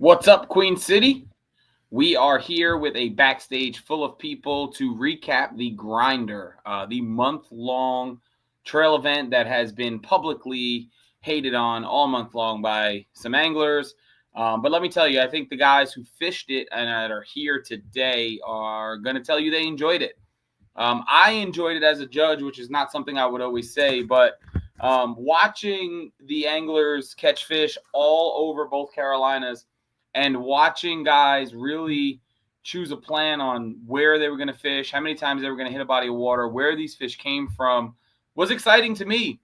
What's up, Queen City? We are here with a backstage full of people to recap the Grinder, the month-long trail event that has been publicly hated on all month long by some anglers. But let me tell you, I think the guys who fished it and that are here today are going to tell you they enjoyed it. I enjoyed it as a judge, which is not something I would always say, but watching the anglers catch fish all over both Carolinas and watching guys really choose a plan on where they were going to fish, how many times they were going to hit a body of water, where these fish came from, was exciting to me.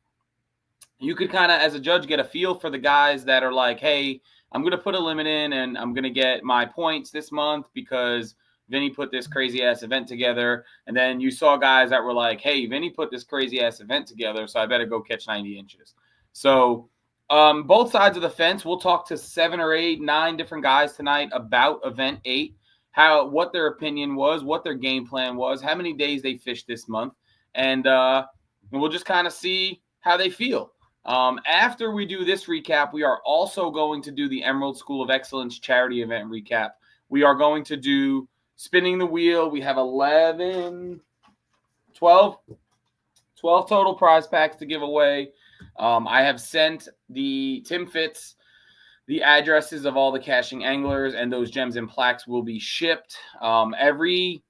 You could kind of, as a judge, get a feel for the guys that are like, hey, I'm going to put a limit in and I'm going to get my points this month because Vinny put this crazy-ass event together. And then you saw guys that were like, hey, Vinny put this crazy-ass event together, so I better go catch 90 inches. So both sides of the fence, we'll talk to 7 or 8, 9 different guys tonight about Event 8, what their opinion was, what their game plan was, how many days they fished this month, and we'll just kind of see how they feel. After we do this recap, we are also going to do the Emerald School of Excellence charity event recap. We are going to do spinning the wheel. We have 12 total prize packs to give away. I have sent Tim Fitz the addresses of all the caching anglers, and those gems and plaques will be shipped. Every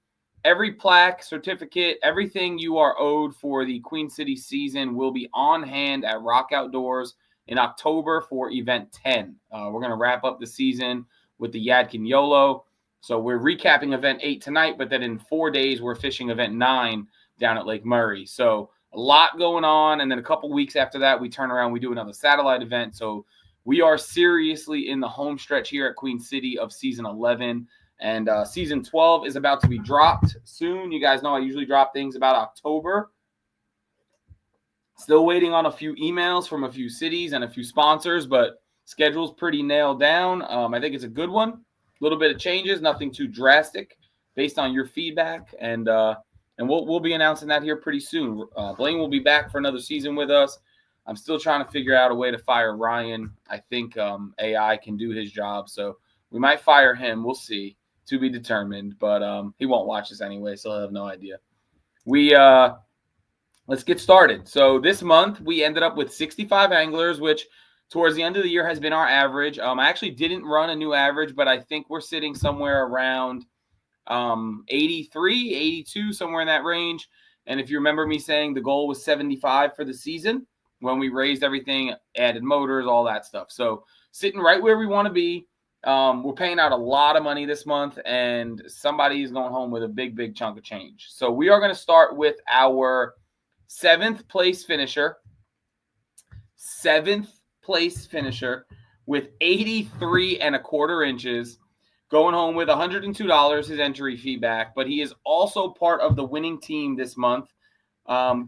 plaque, certificate, everything you are owed for the Queen City season will be on hand at Rock Outdoors in October for Event 10. We're going to wrap up the season with the Yadkin YOLO. So we're recapping Event 8 tonight, but then in 4 days, we're fishing Event 9 down at Lake Murray. So a lot going on, and then a couple weeks after that, we turn around, we do another satellite event. So we are seriously in the home stretch here at Queen City of Season 11. And Season 12 is about to be dropped soon. You guys know I usually drop things about October. Still waiting on a few emails from a few cities and a few sponsors, but schedule's pretty nailed down. I think it's a good one. A little bit of changes, nothing too drastic based on your feedback. And we'll be announcing that here pretty soon. Blaine will be back for another season with us. I'm still trying to figure out a way to fire Ryan. I think AI can do his job, so we might fire him. We'll see. To be determined, but he won't watch this anyway, so he'll have no idea. Let's get started. So this month we ended up with 65 anglers, which towards the end of the year has been our average. I actually didn't run a new average, but I think we're sitting somewhere around 83, 82, somewhere in that range. And if you remember me saying the goal was 75 for the season when we raised everything, added motors, all that stuff. So sitting right where we want to be. We're paying out a lot of money this month, and somebody is going home with a big chunk of change. So we are going to start with our 7th place finisher with 83 1/4 inches, going home with $102, his entry fee back. But he is also part of the winning team this month,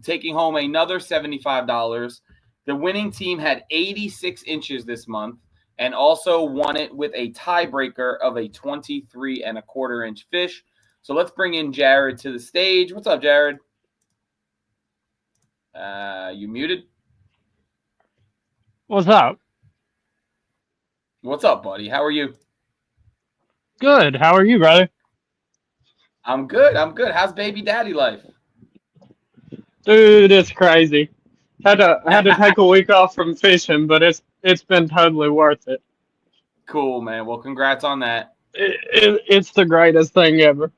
taking home another $75. The winning team had 86 inches this month, and also won it with a tiebreaker of a 23 1/4 inch fish. So let's bring in Jared to the stage. What's up, Jared? You muted? What's up? What's up, buddy? How are you? Good. How are you, brother? I'm good. How's baby daddy life? Dude, it's crazy. Had to take a week off from fishing, but it's been totally worth it. Cool, man. Well, congrats on that. It's the greatest thing ever.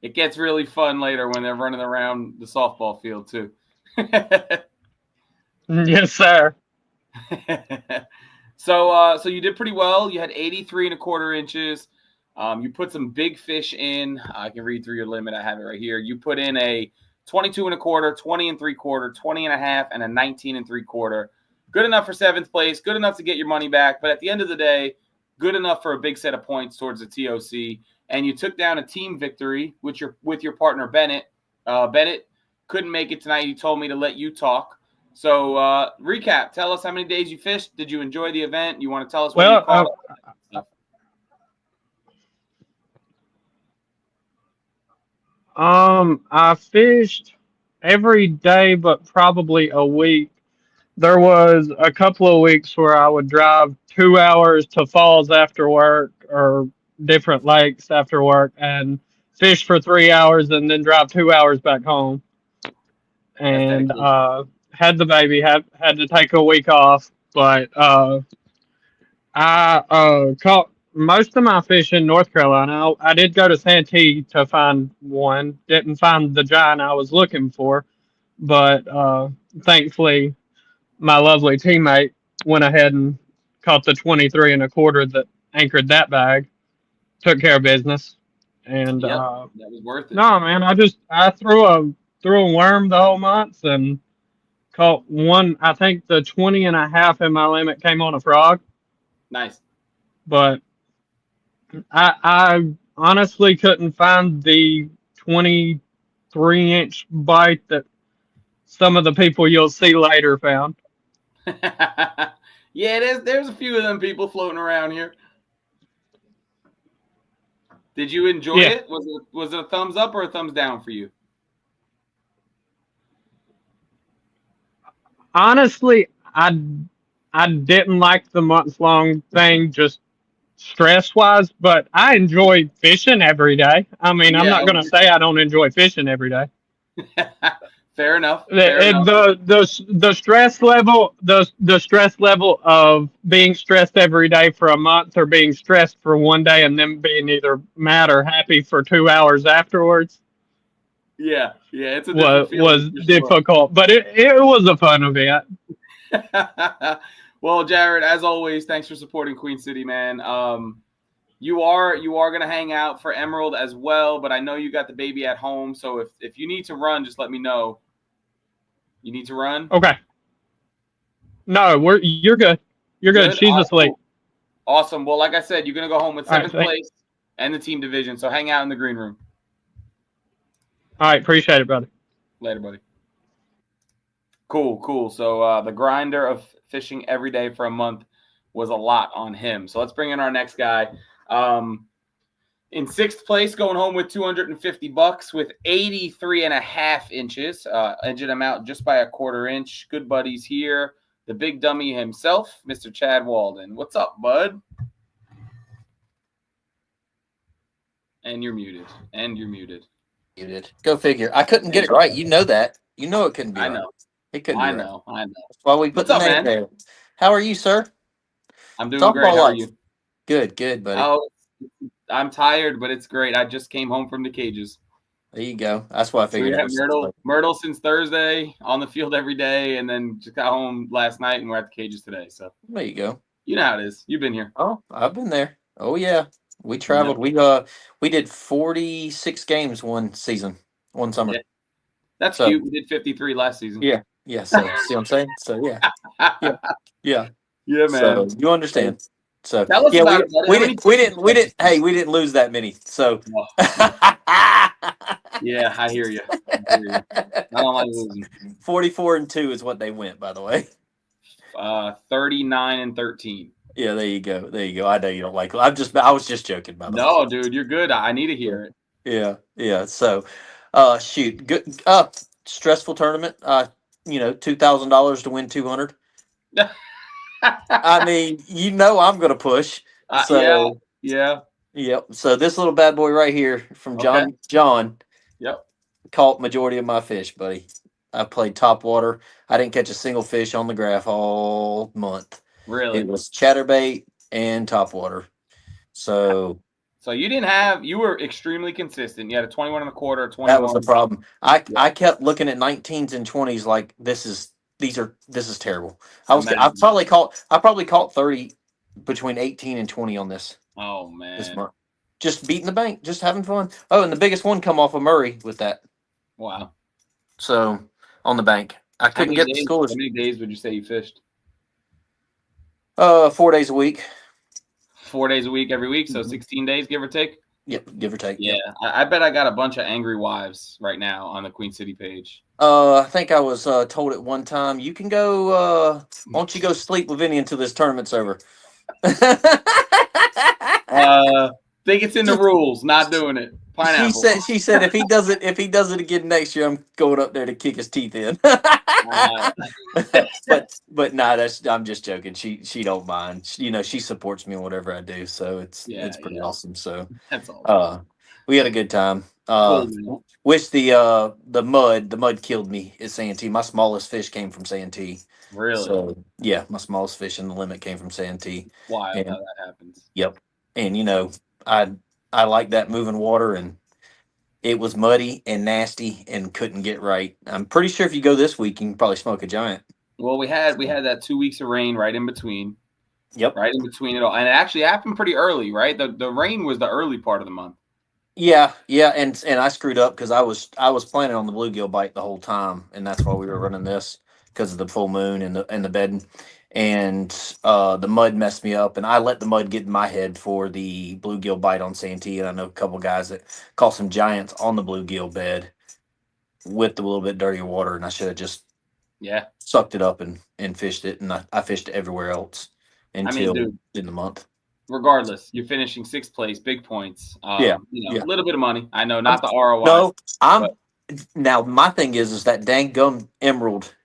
It gets really fun later when they're running around the softball field too. Yes, sir. So you did pretty well. You had 83 1/4 inches. You put some big fish in. I can read through your limit. I have it right here. You put in a 22 1/4, 20 3/4, 20 1/2, and a 19 3/4. Good enough for 7th place. Good enough to get your money back. But at the end of the day, good enough for a big set of points towards the TOC. And you took down a team victory with your partner Bennett. Bennett couldn't make it tonight. He told me to let you talk. So recap. Tell us how many days you fished. Did you enjoy the event? You want to tell us what you caught? I fished every day, but probably a week. there was a couple of weeks where I would drive 2 hours to falls after work or different lakes after work and fish for 3 hours and then drive 2 hours back home. That's And dedication. had the baby, had to take a week off, but I caught most of my fish in North Carolina. I did go to Santee to find one. Didn't find the giant I was looking for, but thankfully my lovely teammate went ahead and caught the 23 and a quarter that anchored that bag. Took care of business, and Yep, that was worth it. no man, I threw a worm the whole month and caught one. I think the 20 and a half in my limit came on a frog, Nice. but I honestly couldn't find the 23-inch bite that some of the people you'll see later found. Yeah, there's a few of them people floating around here. Did you enjoy Yeah. it? Was it a thumbs up or a thumbs down for you? Honestly, I didn't like the month-long thing just stress-wise, but I enjoy fishing every day. I mean, I'm Yeah, not going to say I don't enjoy fishing every day. fair enough. Fair enough. The stress level of being stressed every day for a month or being stressed for one day and then being either mad or happy for 2 hours afterwards Yeah, it's a different feeling was for sure. difficult, but it was a fun event. Well, Jared, as always, thanks for supporting Queen City, man. You are gonna hang out for Emerald as well, but I know you got the baby at home, so if you need to run, just let me know. You need to run? Okay. No, you're good. You're good. She's asleep. Awesome. Well, like I said, you're gonna go home with All right, seventh place and the team division. So hang out in the green room. All right, appreciate it, brother. Later, buddy. Cool. So the grinder of fishing every day for a month was a lot on him. So let's bring in our next guy. In sixth place, going home with $250 with 83.5 inches. Edging him out just by a quarter inch. Good buddies here. The big dummy himself, Mr. Chad Walden. What's up, bud? And you're muted. Muted. Go figure. I couldn't get it right. You know that. You know it couldn't be. I right. know. It couldn't. I be know. Right. That's why we put What's the up, name man? there. How are you, sir? I'm doing Talk great. about How are life. you? Good, buddy. Oh, I'm tired, but it's great. I just came home from the cages. There you go. That's why I So figured. we have Myrtle since Thursday, on the field every day, and then just got home last night, and we're at the cages today. So There you go. you know how it is. You've been here. Oh, I've been there. Oh yeah, we traveled. We did 46 games one season, one summer. Yeah. That's So- cute. We did 53 last season. Yeah. Yeah. So see what I'm saying? So yeah. Yeah. Yeah, man. So you understand. So Tell us yeah, about it, buddy. we How many didn't. Hey, we didn't lose that many. So. Yeah, I hear you. I don't like losing. 44-2 is what they went, by the way. 39-13. Yeah, there you go. I know you don't like. I was just joking, by the way. No, dude, you're good. I need to hear it. Yeah. So, shoot, good. Stressful tournament. $2,000 to win 200. I mean, I'm gonna push. So Yeah. Yep. So this little bad boy right here from John. Okay. John. Yep. Caught majority of my fish, buddy. I played top water. I didn't catch a single fish on the graph all month. Really? It was chatterbait and top water. So you were extremely consistent. You had a 21 and a quarter, 21. that was the problem. I kept looking at 19s and 20s like this is terrible. I probably caught 30 between 18 and 20 on this. Oh man. This month. Just beating the bank, just having fun. Oh, and the biggest one come off of Murray with that. Wow. So on the bank. I couldn't get the scores. How many days would you say you fished? 4 days a week. 4 days a week, every week, so Mhm. 16 days, give or take. Yep, give or take. Yeah, Yep. I bet I got a bunch of angry wives right now on the Queen City page. I think I was told at one time, you can go. Why don't you go sleep with Vinny until this tournament's over? Think it's in the rules, not doing it. Pineapple. She said if he does it again next year, I'm going up there to kick his teeth in. but nah, I'm just joking. She don't mind. She supports me in whatever I do, so it's pretty awesome. So that's all. We had a good time. Cool, Wish the mud killed me at Santee. My smallest fish came from Santee. Really? So yeah, my smallest fish in the limit came from Santee. Wild how that happens. Yep. And I like that moving water, and it was muddy and nasty and couldn't get right. I'm pretty sure if you go this week, you can probably smoke a giant. Well, we had that 2 weeks of rain right in between. Yep. Right in between it all. And it actually happened pretty early, right? The rain was the early part of the month. Yeah, and I screwed up because I was planning on the bluegill bite the whole time, and that's why we were running this because of the full moon and the bedding, and the mud messed me up, and I let the mud get in my head for the bluegill bite on Santee, and I know a couple guys that caught some giants on the bluegill bed with the little bit dirtier water, and I should have just sucked it up and fished it, and I fished it everywhere else until in the month. Regardless, you're finishing 6th place, big points. A little bit of money. I know, not the ROI. No, now my thing is that dang gum emerald.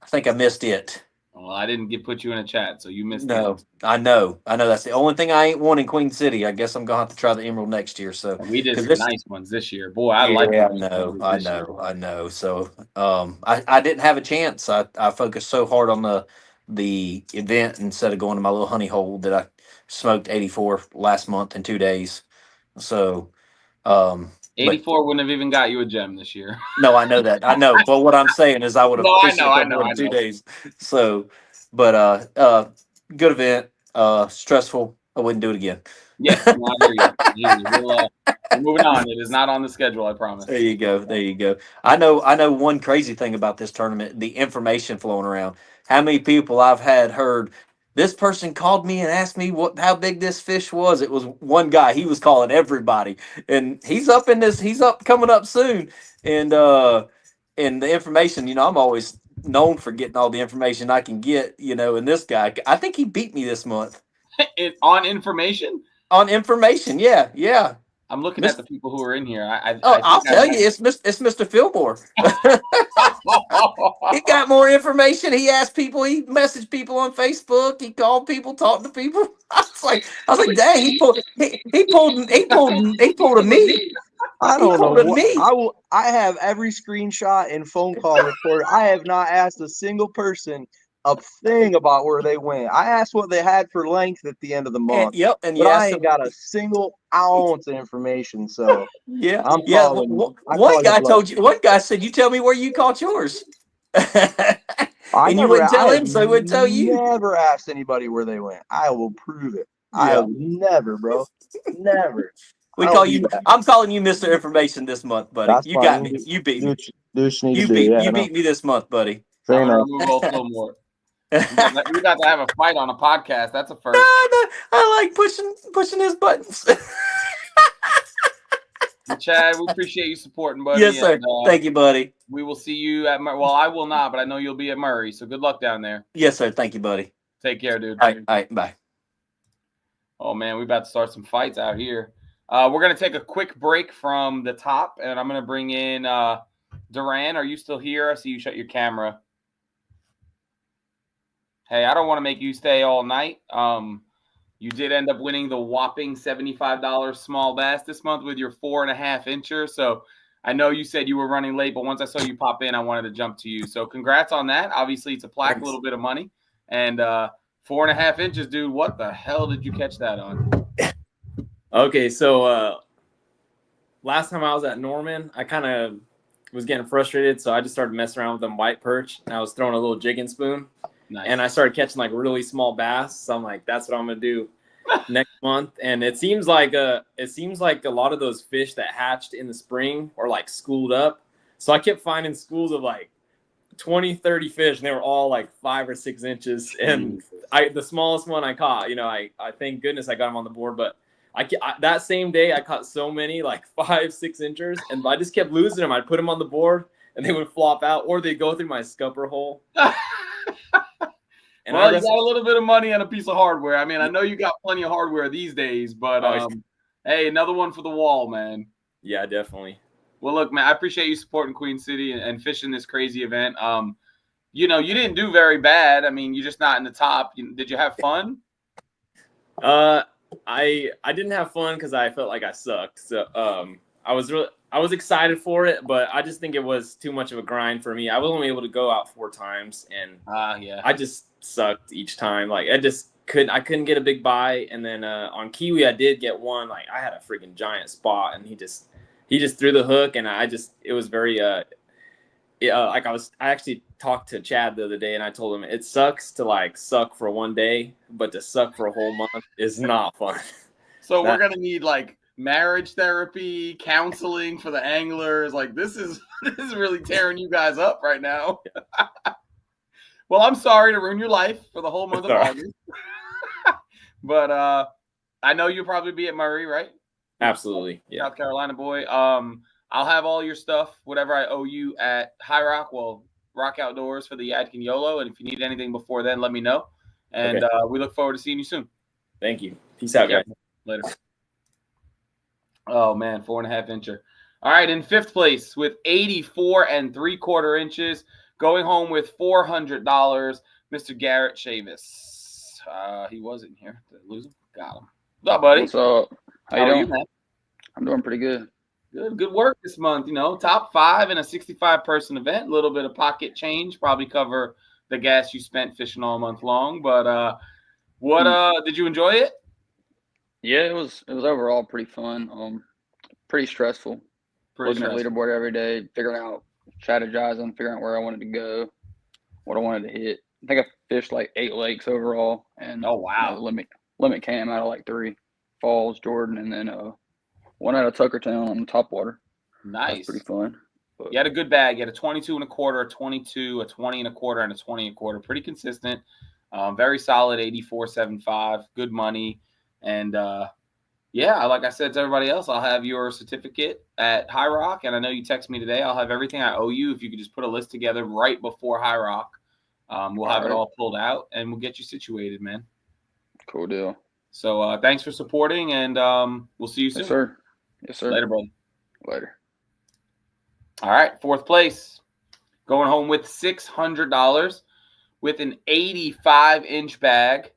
I think I missed it. Well, I didn't put you in a chat, so you missed it. No, I know. That's the only thing I ain't won in Queen City. I guess I'm gonna have to try the emerald next year. So we did some nice ones this year. Boy, I like. Yeah, I know. So I didn't have a chance. I focused so hard on the event instead of going to my little honey hole that I smoked 84 last month in 2 days. So 84 wouldn't have even got you a gem this year. No, I know that. I know. But what I'm saying is I would have I know. in 2 days. So but good event. Stressful. I wouldn't do it again. Yeah, no, I hear you. We're moving on. It is not on the schedule, I promise. There you go. I know one crazy thing about this tournament, the information flowing around. How many people I've heard this person called me and asked me how big this fish was. It was one guy. He was calling everybody, and he's coming up soon. And the information, I'm always known for getting all the information I can get, and this guy, I think he beat me this month. On information? On information, yeah. I'm looking at the people who are in here. I'll tell you, it's Mr. Fillmore. He got more information. He asked people. He messaged people on Facebook. He called people, talked to people. I was like, dang, he pulled a me. I don't know. I have every screenshot and phone call recorded. I have not asked a single person a thing about where they went. I asked what they had for length at the end of the month. And but I ain't got a single ounce of information. So one guy said, "You tell me where you caught yours." And you wouldn't tell him, so he would tell you. Never asked anybody where they went. I will prove it. I will never, bro. Never. I'm calling you Mr. Information this month, buddy. That's you got me. You beat me. You beat me this month, buddy. I'm gonna remove all Fillmore. We got to have a fight on a podcast. That's a first. No, I like pushing his buttons. Chad, we appreciate you supporting, buddy. Yes, sir. Thank you, buddy. We will see you at Well, I will not, but I know you'll be at Murray. So good luck down there. Yes, sir. Thank you, buddy. Take care, dude. All right, bye. Oh man, we're about to start some fights out here. We're gonna take a quick break from the top, and I'm gonna bring in Duran. Are you still here? I see you shut your camera. Hey, I don't want to make you stay all night. You did end up winning the whopping $75 small bass this month with your 4.5 incher. So I know you said you were running late, but once I saw you pop in, I wanted to jump to you. So congrats on that. Obviously, it's a plaque, a little bit of money. And 4.5 inches, dude, what the hell did you catch that on? Okay, so last time I was at Norman, I kind of was getting frustrated, so I just started messing around with them white perch, and I was throwing a little jigging spoon. Nice. And I started catching like really small bass. So I'm like, that's what I'm gonna do next month. And it seems like a lot of those fish that hatched in the spring are like schooled up. So I kept finding schools of like 20, 30 fish, and they were all like 5 or 6 inches. And the smallest one I caught, I thank goodness I got him on the board. But I that same day I caught so many like 5, 6 inches, and I just kept losing them. I'd put them on the board, and they would flop out, or they'd go through my scupper hole. And you got a little bit of money and a piece of hardware. I mean, I know you got plenty of hardware these days, but hey, another one for the wall, man. Yeah, definitely. Well, look, man, I appreciate you supporting Queen City and fishing this crazy event. You didn't do very bad. I mean, you're just not in the top. Did you have fun? I didn't have fun because I felt like I sucked. So I was excited for it, but I just think it was too much of a grind for me. I was only able to go out 4 times, and I just sucked each time. Like I couldn't get a big bite. And then on Kiwi, I did get one. Like I had a freaking giant spot, and he just threw the hook, and it was very like I actually talked to Chad the other day, and I told him it sucks to like suck for one day, but to suck for a whole month is not fun. So we're gonna need like marriage therapy, counseling for the anglers. Like this is really tearing you guys up right now. Well, I'm sorry to ruin your life for the whole month of August. But I know you'll probably be at Murray, right? Absolutely. Yeah. South Carolina boy. I'll have all your stuff, whatever I owe you at High Rock. Well, Rock Outdoors for the Yadkin YOLO. And if you need anything before then, let me know. And we look forward to seeing you soon. Thank you. Peace out, guys. Later. Oh, man, 4.5 incher. All right, in 5th place with 84 3/4 inches, going home with $400, Mr. Garrett Chavis. He wasn't here. Did I lose him? Got him. What's up, buddy? What's up? How are you, man? I'm doing pretty good. Good work this month. Top 5 in a 65-person event. A little bit of pocket change, probably cover the gas you spent fishing all month long. But did you enjoy it? Yeah, it was overall pretty fun. Pretty stressful. Looking at leaderboard every day, figuring out, strategizing, figuring out where I wanted to go, what I wanted to hit. I think I fished like 8 lakes overall, and limit cam out of like 3 Falls, Jordan, and then one out of Tuckertown on the top water. Nice. That's pretty fun. You had a good bag. You had a 22 1/4, a 22, a 20 1/4, and a 20 1/4. Pretty consistent. Very solid 84.75. Good money. And like I said to everybody else, I'll have your certificate at High Rock. And I know you text me today. I'll have everything I owe you. If you could just put a list together right before High Rock, we'll have it all pulled out and we'll get you situated, man. Cool deal. So thanks for supporting, and we'll see you soon. Yes, sir. Yes, sir. Later, brother. Later. All right, 4th place. Going home with $600 with an 85-inch bag.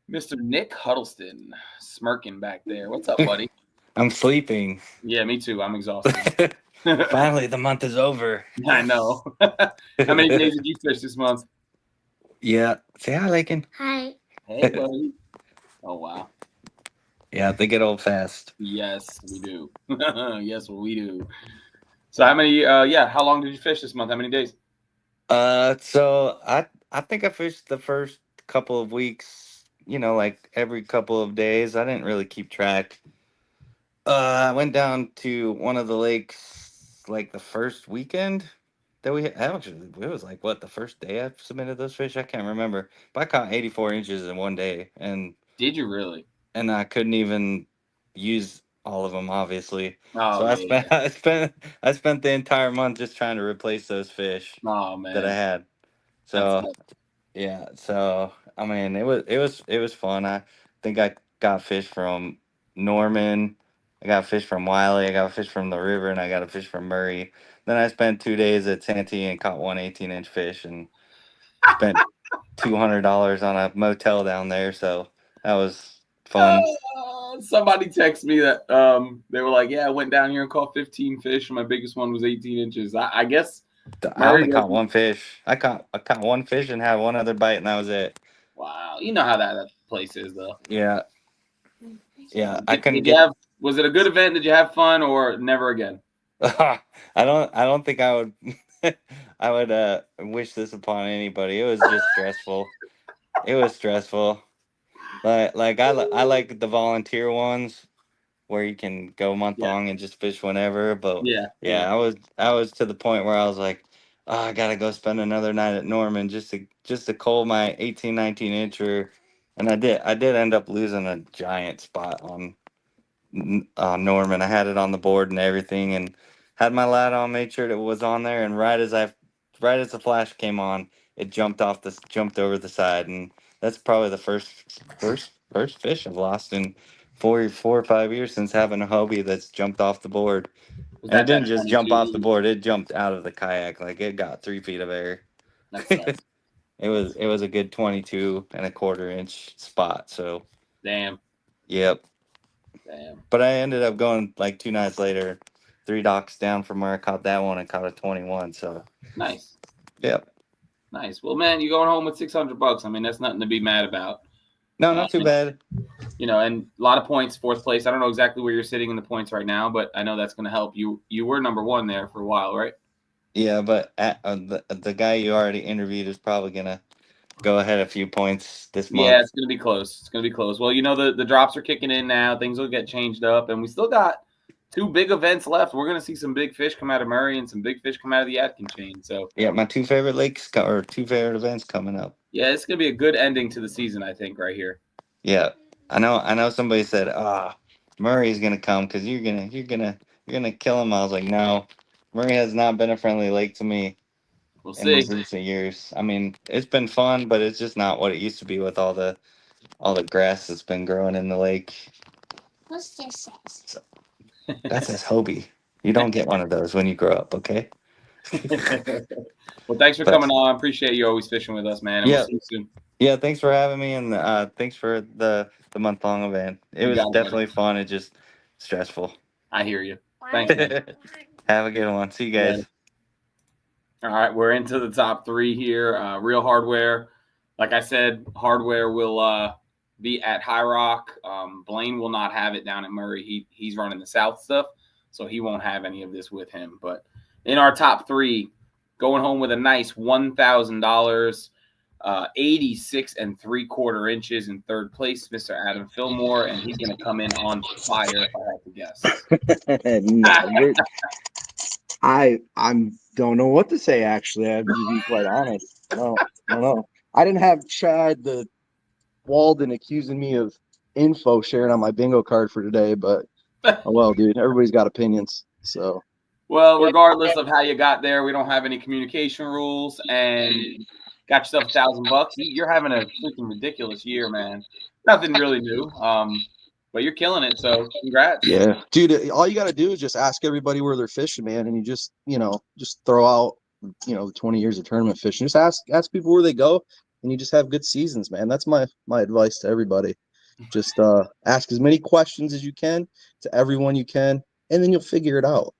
Mr. Nick Huddleston, smirking back there. What's up, buddy? I'm sleeping. Yeah, me too. I'm exhausted. Finally, the month is over. I know. How many days did you fish this month? Yeah. Say hi, Lakin. Hi. Hey, buddy. Oh, wow. Yeah, they get old fast. Yes, we do. Yes, we do. So how many, how long did you fish this month? How many days? So I think I fished the first couple of weeks, like every couple of days. I didn't really keep track. I went down to one of the lakes like the first weekend that it was like the first day I submitted those fish. I can't remember, but I caught 84 inches in one day. And did you really? And I couldn't even use all of them, obviously. Oh, so I spent the entire month just trying to replace those fish that I had. So yeah, so I mean it was fun. I think I got fish from Norman, I got fish from Wiley, I got fish from the river, and I got a fish from Murray. Then I spent 2 days at Santee and caught one 18-inch fish and spent $200 on a motel down there. So that was fun. Somebody texted me that they were like, yeah, I went down here and caught 15 fish, and my biggest one was 18 inches. I guess I only caught one fish. I caught one fish and had one other bite, and that was it. Wow, you know how that place is, though. Yeah. Was it a good event? Did you have fun, or never again? I don't think I would. I would wish this upon anybody. It was just stressful. It was stressful. Like I like the volunteer ones where you can go month long and just fish whenever. But I was to the point where I was like, oh, I gotta go spend another night at Norman just to cull my 18, 19 incher, and I did end up losing a giant spot on Norman. I had it on the board and everything, and had my light on, made sure it was on there, and right as the flash came on, it jumped over the side, and that's probably the first fish I've lost in 4 or 5 years since having a Hobie that's jumped off the board. And it didn't just jump off the board; it jumped out of the kayak. Like it got 3 feet of air. That's It was a good 22.25 inch spot. So damn. Yep. Damn. But I ended up going like 2 nights later, 3 docks down from where I caught that one and caught a 21. So nice. Yep. Nice. Well, man, you're going home with $600. I mean, that's nothing to be mad about. No, not too bad. You know, and a lot of points, 4th place. I don't know exactly where you're sitting in the points right now, but I know that's going to help you. You were number 1 there for a while, right? Yeah, but the guy you already interviewed is probably gonna go ahead a few points this month. Yeah, it's gonna be close. It's gonna be close. Well, you know the drops are kicking in now. Things will get changed up, and we still got 2 big events left. We're gonna see some big fish come out of Murray and some big fish come out of the Atkin chain. So yeah, my 2 favorite lakes or 2 favorite events coming up. Yeah, it's gonna be a good ending to the season, I think, right here. Yeah, I know. Somebody said, Murray's gonna come because you're gonna kill him. I was like, no, Murray has not been a friendly lake to me. We'll in see. these recent years. I mean, it's been fun, but it's just not what it used to be with all the grass that's been growing in the lake. What's this? So, that says Hobie. You don't get one of those when you grow up, okay? Well, thanks for coming on. Appreciate you always fishing with us, man. And we'll see you soon. Yeah, thanks for having me, and thanks for the month-long event. It was definitely fun. It's just stressful. I hear you. Thanks, man. Have a good one. See you guys. All right, we're into the top 3 here. Real Hardware. Like I said, Hardware will be at High Rock. Blaine will not have it down at Murray. He's running the South stuff, so he won't have any of this with him. But in our top 3, going home with a nice $1,000, 86 3/4 inches in 3rd place, Mr. Adam Fillmore, and he's going to come in on fire if I have to guess. No, I don't know what to say. Actually, I have to be quite honest. No, I don't know. I didn't have Chad the Walden accusing me of info sharing on my bingo card for today, but oh well, dude. Everybody's got opinions, so. Well, regardless of how you got there, we don't have any communication rules, and got yourself $1,000. You're having a freaking ridiculous year, man. Nothing really new, but you're killing it. So congrats. Yeah, dude. All you got to do is just ask everybody where they're fishing, man, and you just throw out the 20 years of tournament fishing. Just ask people where they go, and you just have good seasons, man. That's my advice to everybody. Just ask as many questions as you can to everyone you can, and then you'll figure it out.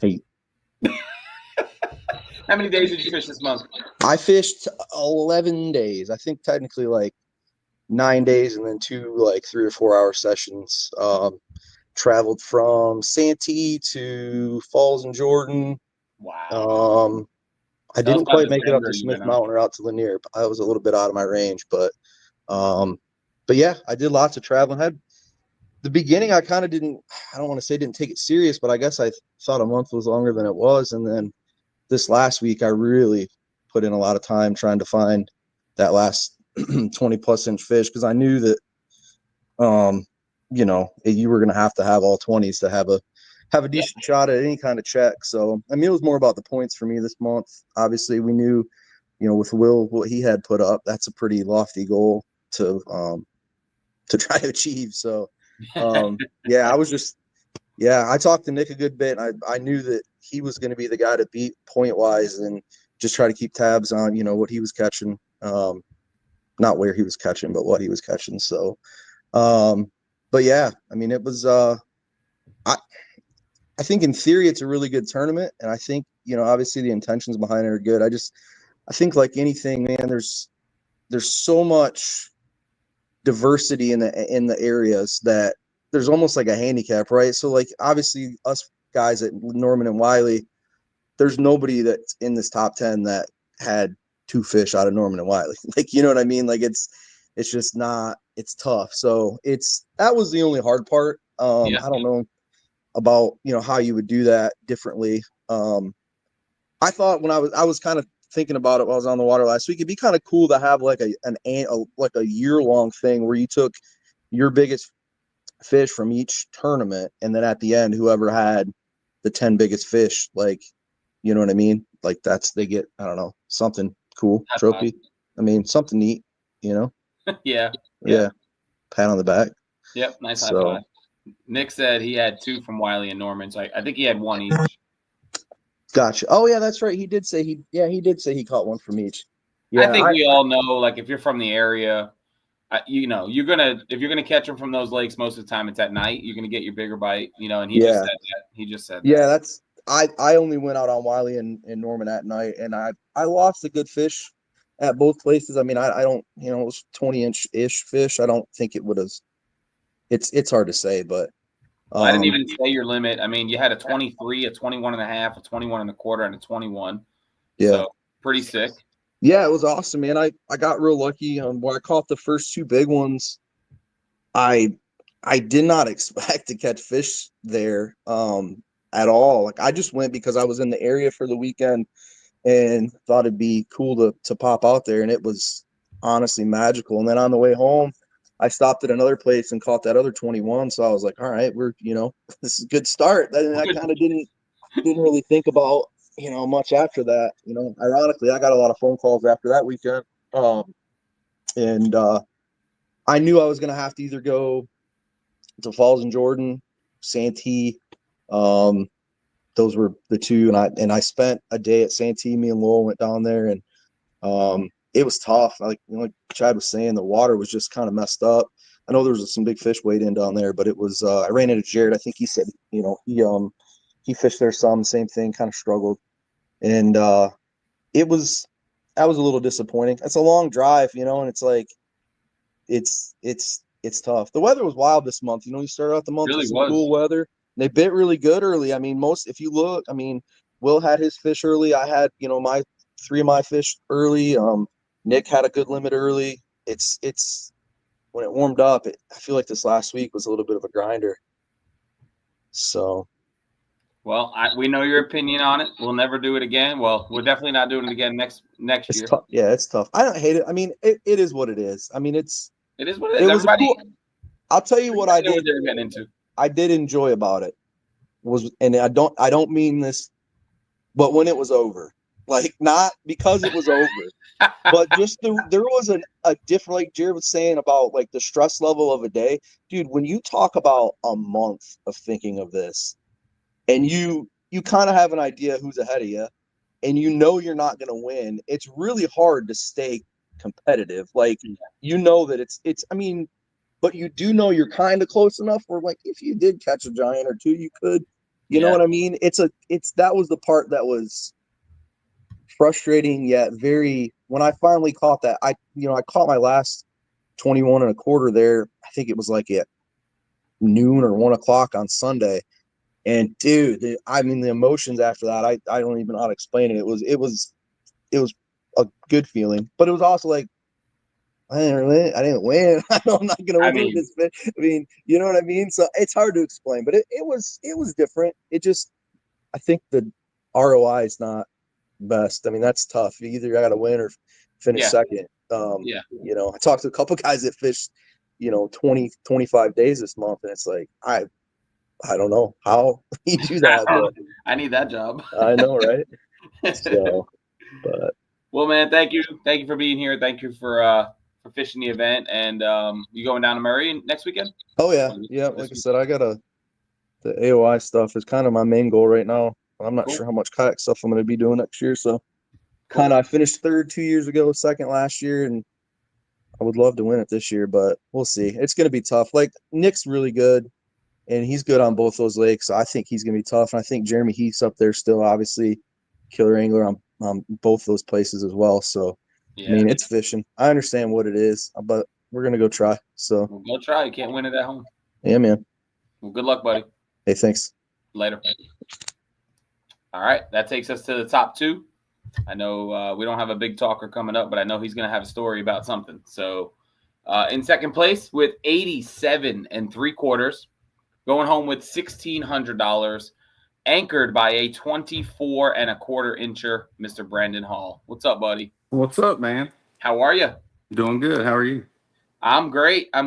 Hey. How many days did you fish this month? I fished 11 days. I think technically like 9 days and then 2 like 3 or 4 hour sessions. Traveled from Santee to Falls and Jordan. Wow. I didn't quite make it up to Smith Mountain or out to Lanier. I was a little bit out of my range, but yeah, I did lots of traveling. The beginning, I kind of didn't want to say didn't take it serious, but I guess I thought a month was longer than it was. And then this last week, I really put in a lot of time trying to find that last 20+ inch fish, because I knew that, you were going to have all 20s to have a decent shot at any kind of check. So, I mean, it was more about the points for me this month. Obviously, we knew, with Will, what he had put up, that's a pretty lofty goal to try to achieve. So, yeah, I talked to Nick a good bit. And I knew that he was going to be the guy to beat point wise, and just try to keep tabs on, what he was catching. Not where he was catching, but what he was catching. So, but yeah, I mean, it was, I think in theory, it's a really good tournament. And I think, obviously the intentions behind it are good. I think like anything, man, there's so much diversity in the areas that there's almost like a handicap, right? So like obviously us guys at Norman and Wiley, there's nobody that's in this top 10 that had 2 fish out of Norman and Wiley. Like, you know what I mean? Like it's just not, it's tough. So that was the only hard part. I don't know about, how you would do that differently. I thought when I was kind of thinking about it while I was on the water last week, it'd be kind of cool to have like a year-long thing where you took your biggest fish from each tournament, and then at the end, whoever had the 10 biggest fish, like, you know what I mean? Like they get, I don't know, something cool, trophy. I mean, something neat, Yeah. pat on the back. Yep, nice high So- five. Nick said he had 2 from Wiley and Norman, so I think he had 1 each. Gotcha. Oh yeah, that's right. He did say he caught 1 from each. Yeah, I think we all know, like, if you're from the area, you know, if you're gonna catch them from those lakes, most of the time it's at night. You're gonna get your bigger bite, you know. And he just said that. He just said that. Yeah, that's I only went out on Wiley and Norman at night, and I lost a good fish at both places. I mean, I don't, you know, it was 20-inch-ish fish. I don't think it would have. It's hard to say, but I didn't even say your limit. I mean, you had a 23, a 21 and a half, a 21 and a quarter, and a 21. Yeah, so pretty sick. Yeah, it was awesome, man. I got real lucky. When I caught the first 2 big ones, I did not expect to catch fish there at all. Like, I just went because I was in the area for the weekend and thought it'd be cool to pop out there, and it was honestly magical. And then on the way home, I stopped at another place and caught that other 21. So I was like, all right, this is a good start. And I kind of didn't really think about, you know, much after that. You know, ironically, I got a lot of phone calls after that weekend. And I knew I was going to have to either go to Falls and Jordan, Santee. Those were the 2. And I spent a day at Santee. Me and Lowell went down there, and it was tough. Like Chad was saying, the water was just kind of messed up. I know there was some big fish weighed in down there, but it was, I ran into Jared. I think he said, you know, he fished there some, same thing, kind of struggled. And that was a little disappointing. It's a long drive, you know, and it's like, it's tough. The weather was wild this month. You know, you started out the month with some cool weather. And they bit really good early. I mean, if you look, I mean, Will had his fish early. I had, you know, 3 of my fish early. Nick had a good limit early. It's when it warmed up, I feel like this last week was a little bit of a grinder. So. Well, we know your opinion on it. We'll never do it again. Well, we're definitely not doing it again next year. Yeah, it's tough. I don't hate it. I mean, it is what it is. I mean, it is what it is. Everybody, I'll tell you what I did. What they're getting into. I did enjoy about it was, and I don't mean this, but when it was over, like, not because it was over, but just there was a different, like Jared was saying about like the stress level of a day, dude. When you talk about a month of thinking of this, and you kind of have an idea who's ahead of you, and you know you're not going to win, it's really hard to stay competitive. Like, you know that it's. I mean, but you do know you're kind of close enough where, like, if you did catch a giant or 2, you could. You know what I mean? That was the part that was frustrating yet very. When I finally caught that, I caught my last 21 and a quarter there. I think it was like at noon or 1 o'clock on Sunday. And dude, I mean, the emotions after that, I don't even know how to explain it. It was a good feeling, but it was also like, I didn't win. I'm not gonna win this fish. I mean, you know what I mean? So it's hard to explain, but it was different. It just, I think the ROI is not best. I mean, that's tough. You either got to win or finish second. You know, I talked to a couple guys that fished, you know, 20, 25 days this month, and it's like, I don't know how you do that. But I need that job. I know, right? So, but well, man, thank you for being here. Thank you for fishing the event. And you going down to Murray next weekend? Oh yeah. Like I said, I got the AOI stuff is kind of my main goal right now. I'm not sure how much kayak stuff I'm going to be doing next year. So I finished 3rd 2 years ago, 2nd last year, and I would love to win it this year, but we'll see. It's going to be tough. Like, Nick's really good, and he's good on both those lakes. So I think he's going to be tough. And I think Jeremy Heath's up there still, obviously, killer angler on both those places as well. So, I mean, it's fishing. I understand what it is, but we're going to go try. So go try. You can't win it at home. Yeah, man. Well, good luck, buddy. Hey, thanks. Later. All right. That takes us to the top 2. I know we don't have a big talker coming up, but I know he's going to have a story about something. So in second place with 87 3/4, going home with $1,600, anchored by a 24 1/4 incher, Mr. Brandon Hall. What's up, buddy? What's up, man? How are you? Doing good. How are you? I'm great. I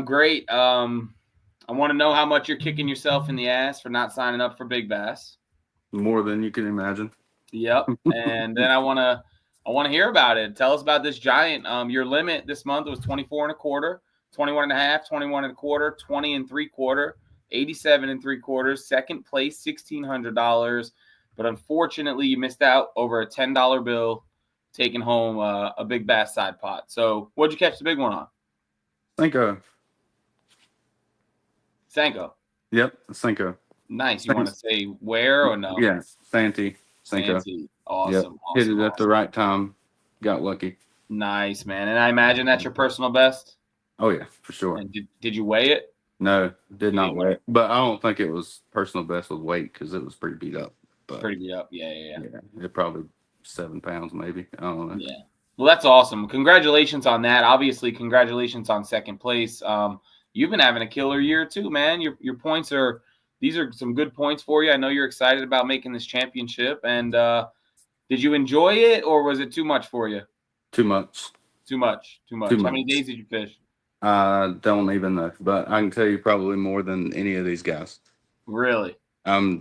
want to know how much you're kicking yourself in the ass for not signing up for Big Bass. More than you can imagine. Yep. And then I want to hear about it. Tell us about this giant. Your limit this month was 24 1/4. 21 and a half, 21 and a quarter, 20 and 3/4, 87 and 3/4. Second place, $1,600. But unfortunately, you missed out over a $10 bill, taking home a big bass side pot. So what'd you catch the big one on? Senko. Yep, Senko. Nice. You want to say where or no? Yeah, Santee. Senko. Santee. Awesome. Hit it at the right time. Got lucky. Nice, man. And I imagine that's your personal best? Oh, yeah, for sure. And did you weigh it? No, did not weigh it. But I don't think it was personal best with weight because it was pretty beat up. But Pretty beat up. Yeah. it probably 7 pounds maybe. I don't know. Yeah. Well, that's awesome. Congratulations on that. Obviously, congratulations on second place. You've been having a killer year too, man. Your points these are some good points for you. I know you're excited about making this championship. And did you enjoy it, or was it too much for you? Too much. Too much. How many days did you fish? I don't even know, but I can tell you probably more than any of these guys. Really? I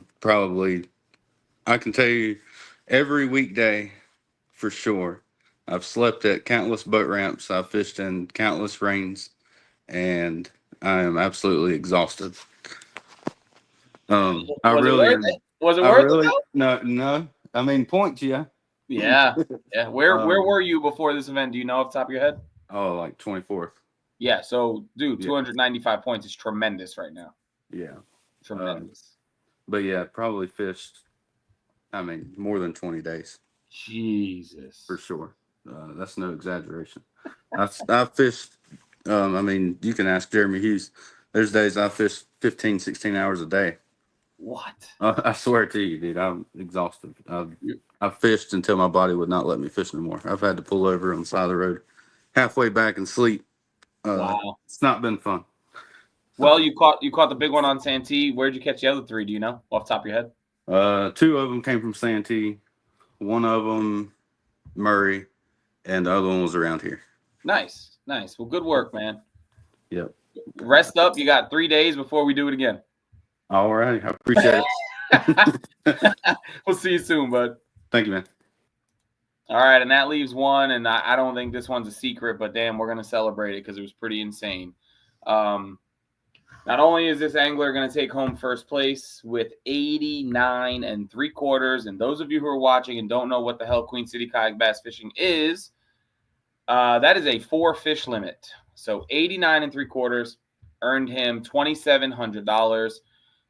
can tell you every weekday for sure. I've slept at countless boat ramps. I've fished in countless rains, and I am absolutely exhausted. Was it worth it? No. I mean, point to you. Yeah. Where were you before this event? Do you know off the top of your head? Oh, like 24th. Yeah. So, dude, 295 points is tremendous right now. Yeah. Tremendous. But yeah, probably fished. I mean, more than 20 days. Jesus. For sure. That's no exaggeration. I fished. I mean, you can ask Jeremy Hughes. There's days I fished 15, 16 hours a day. What? I swear to you, dude, I'm exhausted. I fished until my body would not let me fish no more. I've had to pull over on the side of the road halfway back and sleep. Wow. It's not been fun. Well, you caught the big one on Santee. Where'd you catch the other three? Do you know off the top of your head? 2 of them came from Santee. 1 of them, Murray, and the other one was around here. Nice. Well, good work, man. Yep. Rest up. You got 3 days before we do it again. All right. I appreciate it. We'll see you soon, bud. Thank you, man. All right, and that leaves one, and I don't think this one's a secret, but damn, we're going to celebrate it because it was pretty insane. Not only is this angler going to take home first place with 89 and 3/4, and those of you who are watching and don't know what the hell Queen City Kayak Bass Fishing is, that is a 4-fish limit. So 89 and 3/4 earned him $2,700.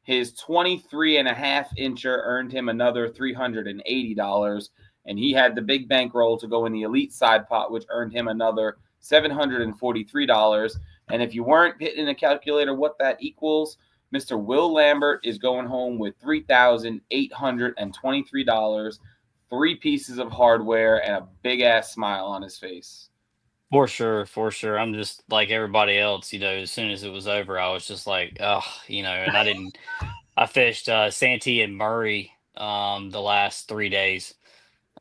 His 23.5-incher earned him another $380, and he had the big bankroll to go in the elite side pot, which earned him another $743. And if you weren't hitting a calculator what that equals, Mr. Will Lambert is going home with $3,823, 3 pieces of hardware, and a big-ass smile on his face. For sure. I'm just like everybody else, as soon as it was over, I was just like, and I fished Santee and Murray the last 3 days.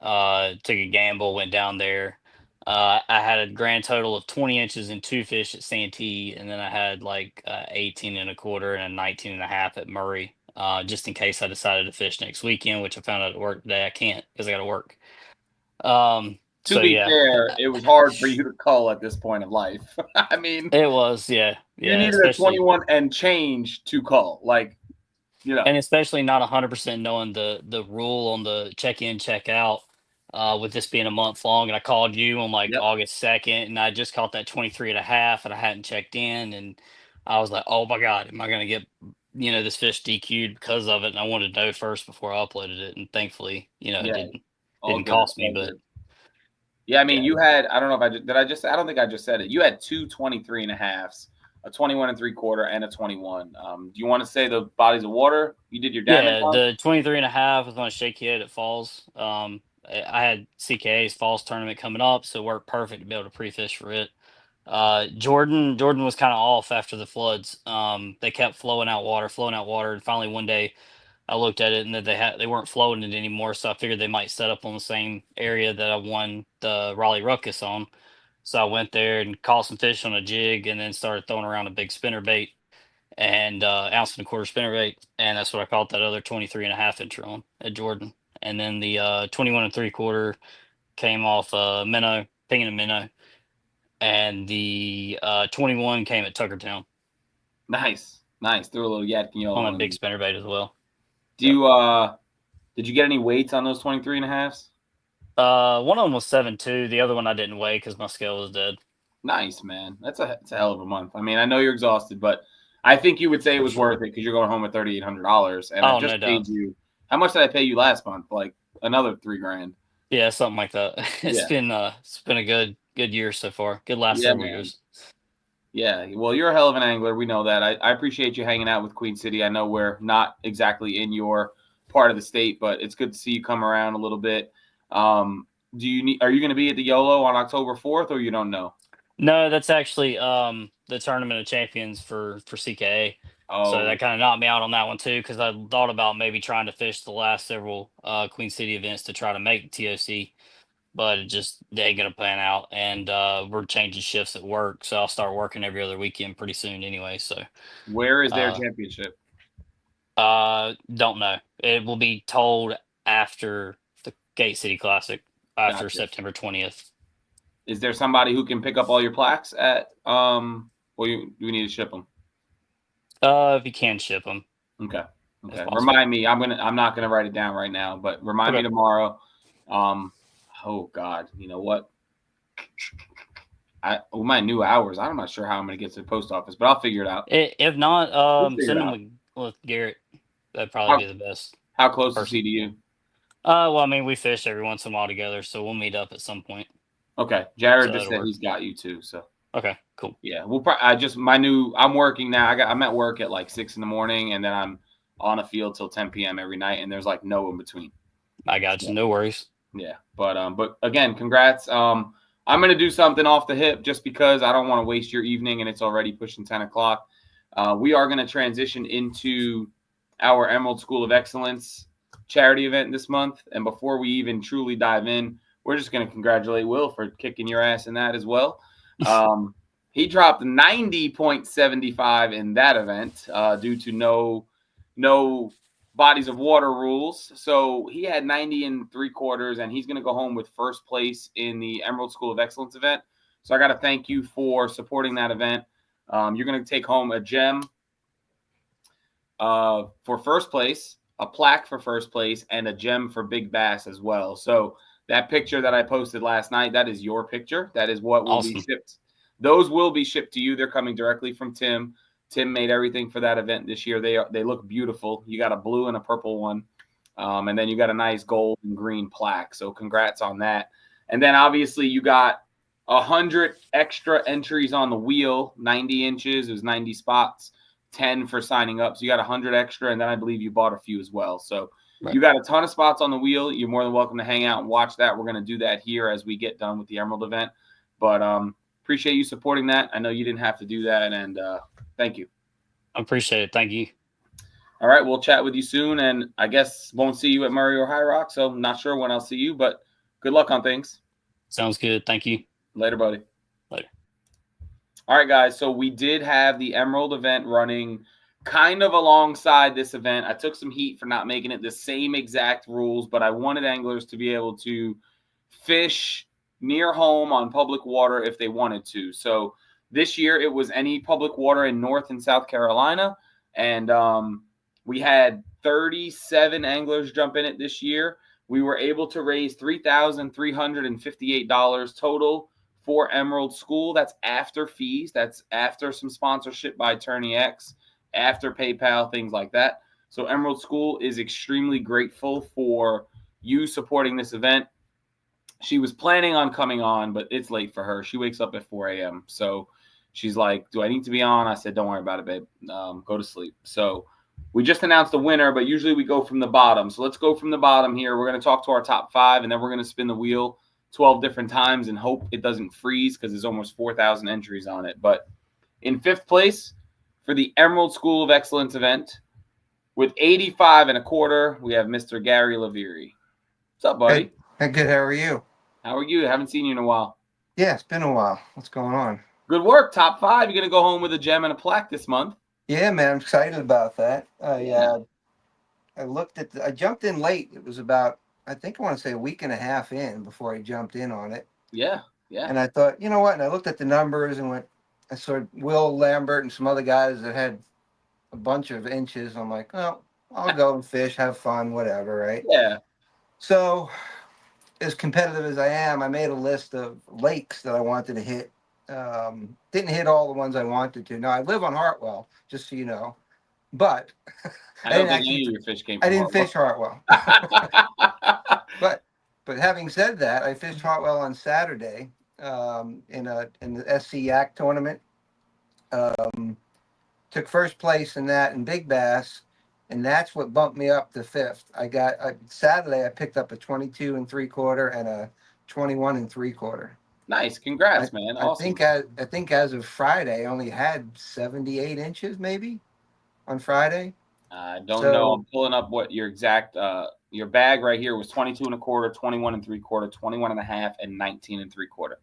Took a gamble, went down there. I had a grand total of 20 inches and 2 fish at Santee, and then I had like 18 and a quarter and a 19 and a half at Murray, just in case I decided to fish next weekend, which I found out at work today I can't because I got to work. To be fair, it was hard for you to cull at this point of life. I mean, it was, yeah. You needed a 21 and change to cull, and especially not 100% knowing the rule on the check in, check out. With this being a month long, and I called you on August 2nd, and I just caught that 23.5, and I hadn't checked in, and I was like, oh my God, am I going to get, this fish DQ'd because of it? And I wanted to know first before I uploaded it. And thankfully, it didn't cost me, but yeah, I mean, you had, I don't know if I don't think I just said it. You had 2 23.5s, a 21 and 3/4 and a 21. Do you want to say the bodies of water you did your damage on? The 23.5 was on a Shaky Head at Falls. I had CKA's Falls tournament coming up, so it worked perfect to be able to pre-fish for it. Jordan was kind of off after the floods. They kept flowing out water, and finally one day I looked at it and that they weren't flowing it anymore, so I figured they might set up on the same area that I won the Raleigh Ruckus on. So I went there and caught some fish on a jig, and then started throwing around a big spinner bait and 1.25-ounce spinner bait, and that's what I caught that other 23.5-incher on at Jordan. And then the 21 and 3/4 came off minnow, pinging a minnow. and the 21 came at Tuckertown. Nice. Threw a little Yadkin on a big spinnerbait as well. Did you get any weights on those 23 and a halves? One of them was 7.2. The other one I didn't weigh because my scale was dead. Nice, man. It's a hell of a month. I mean, I know you're exhausted, but I think you would say it was worth it because you're going home with $3,800. And I just paid you. How much did I pay you last month? Like another $3,000. Yeah, something like that. It's been a good year so far. Good last several years. Yeah, well, you're a hell of an angler. We know that. I appreciate you hanging out with Queen City. I know we're not exactly in your part of the state, but it's good to see you come around a little bit. Are you going to be at the YOLO on October 4th, or you don't know? No, that's actually the Tournament of Champions for CKA. Oh. So that kind of knocked me out on that one too, because I thought about maybe trying to fish the last several Queen City events to try to make TOC, but they ain't gonna plan out. And we're changing shifts at work, so I'll start working every other weekend pretty soon anyway. So where is their championship? Don't know. It will be told after the Gate City Classic, after September 20th. Is there somebody who can pick up all your plaques at do we need to ship them? If you can ship them. Okay. Remind me. I'm not gonna write it down right now, but remind me tomorrow. Oh God, you know what? My new hours. I'm not sure how I'm gonna get to the post office, but I'll figure it out. If not, send them with Garrett. That'd probably be the best. How close is he to you? Well, I mean, we fish every once in a while together, so we'll meet up at some point. Okay, Jared just said he's got you too. So okay, cool. Yeah, we'll I'm working now. I'm at work at like 6 in the morning, and then I'm on a field till 10 p.m. every night, and there's like no in between. I got you. No worries. Yeah, but again, congrats. I'm gonna do something off the hip just because I don't want to waste your evening, and it's already pushing 10 o'clock. We are gonna transition into our Emerald School of Excellence charity event this month, and before we even truly dive in, we're just gonna congratulate Will for kicking your ass in that as well. He dropped 90.75 in that event due to no bodies of water rules. So he had 90 3/4, and he's going to go home with first place in the Emerald School of Excellence event. So I got to thank you for supporting that event. You're going to take home a gem for first place, a plaque for first place, and a gem for Big Bass as well. So that picture that I posted last night, that is your picture. That is what will be shipped. Those will be shipped to you. They're coming directly from Tim. Tim made everything for that event this year. They look beautiful. You got a blue and a purple one, and then you got a nice gold and green plaque. So congrats on that. And then obviously you got 100 extra entries on the wheel, 90 inches. It was 90 spots, 10 for signing up. So you got 100 extra, and then I believe you bought a few as well. So you got a ton of spots on the wheel. You're more than welcome to hang out and watch that. We're going to do that here as we get done with the Emerald event. But appreciate you supporting that. I know you didn't have to do that, and thank you. I appreciate it. Thank you. All right, we'll chat with you soon, and I guess won't see you at Murray or High Rock, so I'm not sure when I'll see you, but good luck on things. Sounds good. Thank you. Later, buddy. Later. All right, guys, so we did have the Emerald event running kind of alongside this event. I took some heat for not making it the same exact rules, but I wanted anglers to be able to fish near home on public water if they wanted to. So this year it was any public water in North and South Carolina, and we had 37 anglers jump in it this year. We were able to raise $3,358 total for Emerald School. That's after fees. That's after some sponsorship by Attorney X, after PayPal, things like that. So Emerald School is extremely grateful for you supporting this event. She was planning on coming on, but it's late for her. She wakes up at 4 a.m. So she's like, do I need to be on? I said, don't worry about it, babe. Go to sleep. So we just announced the winner, but usually we go from the bottom. So let's go from the bottom here. We're going to talk to our top 5, and then we're going to spin the wheel 12 different times and hope it doesn't freeze because there's almost 4,000 entries on it. But in 5th place for the Emerald School of Excellence event with 85 1/4, we have Mr. Gary Lavieri. What's up, buddy? Hey, good. How are you? How are you? Haven't seen you in a while. Yeah, it's been a while. What's going on? Good work. Top 5. You're going to go home with a gem and a plaque this month. Yeah, man. I'm excited about that. I jumped in late. It was about, I think I want to say a week and a half in before I jumped in on it. Yeah. Yeah. And I thought, you know what? And I looked at the numbers and I saw Will Lambert and some other guys that had a bunch of inches. I'm like, oh, I'll go and fish, have fun, whatever, right? Yeah. So, as competitive as I am, I made a list of lakes that I wanted to hit. Didn't hit all the ones I wanted to. Now, I live on Hartwell, just so you know. But I don't think any of your fish came from I didn't Hartwell. fish Hartwell. But having said that, I fished Hartwell on Saturday in the SC Yak tournament. Took first place in that in Big Bass, and that's what bumped me up to fifth. Saturday I picked up a 22 3/4 and a 21 3/4. Nice, congrats, man! Awesome. I think as of Friday, I only had 78 inches maybe on Friday. I don't know. I'm pulling up what your exact your bag right here was 22 1/4, 21 3/4, 21 1/2, and 19 3/4.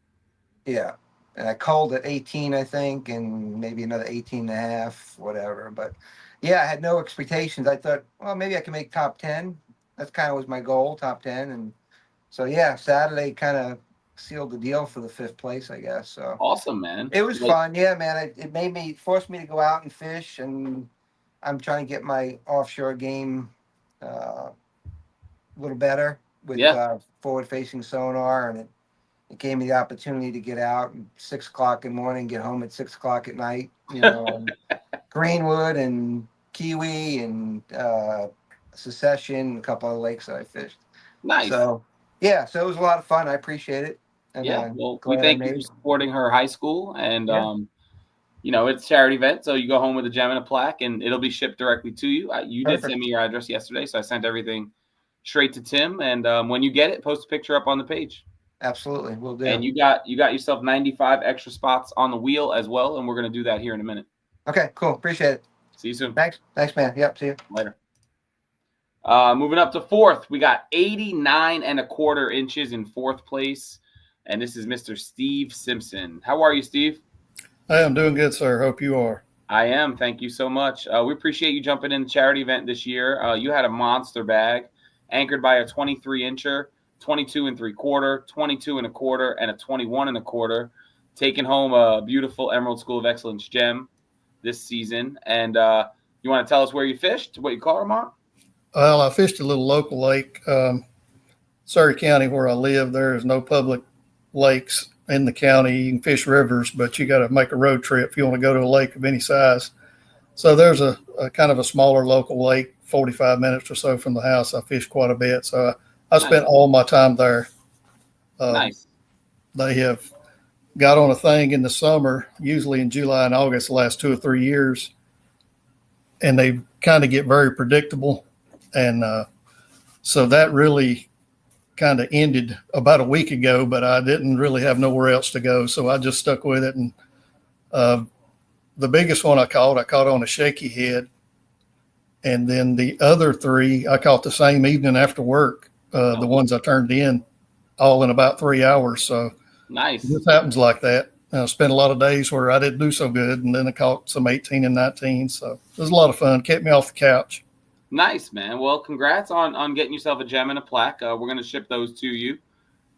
Yeah. And I culled at 18, I think, and maybe another 18 1/2, whatever. But yeah, I had no expectations. I thought, well, maybe I can make top 10. That's kind of was my goal, top 10. And so, yeah, Saturday kind of sealed the deal for the fifth place, I guess. So awesome, man. It was fun. Yeah, man. It forced me to go out and fish, and I'm trying to get my offshore game a little better with forward-facing sonar, and it gave me the opportunity to get out at 6 o'clock in the morning, get home at 6 o'clock at night. You know, Greenwood and Kiwi and Secession, a couple of lakes that I fished. Nice. So yeah, so it was a lot of fun. I appreciate it. And, well, we thank you for supporting her high school, and you know, it's a charity event, so you go home with a gem and a plaque, and it'll be shipped directly to you. You did send me your address yesterday, so I sent everything straight to Tim. And when you get it, post a picture up on the page. Absolutely, we'll do. And you got yourself 95 extra spots on the wheel as well, and we're going to do that here in a minute. Okay, cool. Appreciate it. See you soon. Thanks, man. Yep, see you later. Moving up to fourth, we got 89 1/4 inches in fourth place, and this is Mr. Steve Simpson. How are you, Steve? I am doing good, sir. Hope you are. I am. Thank you so much. We appreciate you jumping in the charity event this year. You had a monster bag anchored by a 23-incher, 22 3/4, 22 1/4, and a 21 1/4, taking home a beautiful Emerald School of Excellence gem this season. And you want to tell us where you fished, what you caught them on? Well, I fished a little local lake, Surrey County, where I live. There is no public lakes in the county. You can fish rivers, but you got to make a road trip if you want to go to a lake of any size. So there's a kind of a smaller local lake, 45 minutes or so from the house. I fished quite a bit. So I spent all my time there. Nice. They have got on a thing in the summer, usually in July and August, the last 2 or 3 years, and they kind of get very predictable. And so that really kind of ended about a week ago, but I didn't really have nowhere else to go. So I just stuck with it. And the biggest one I caught on a shaky head. And then the other 3 I caught the same evening after work. The ones I turned in all in about 3 hours. So nice. This happens like that. I spent a lot of days where I didn't do so good, and then I caught some 18 and 19. So it was a lot of fun. Kept me off the couch. Nice, man. Well, congrats on getting yourself a gem and a plaque. We're going to ship those to you,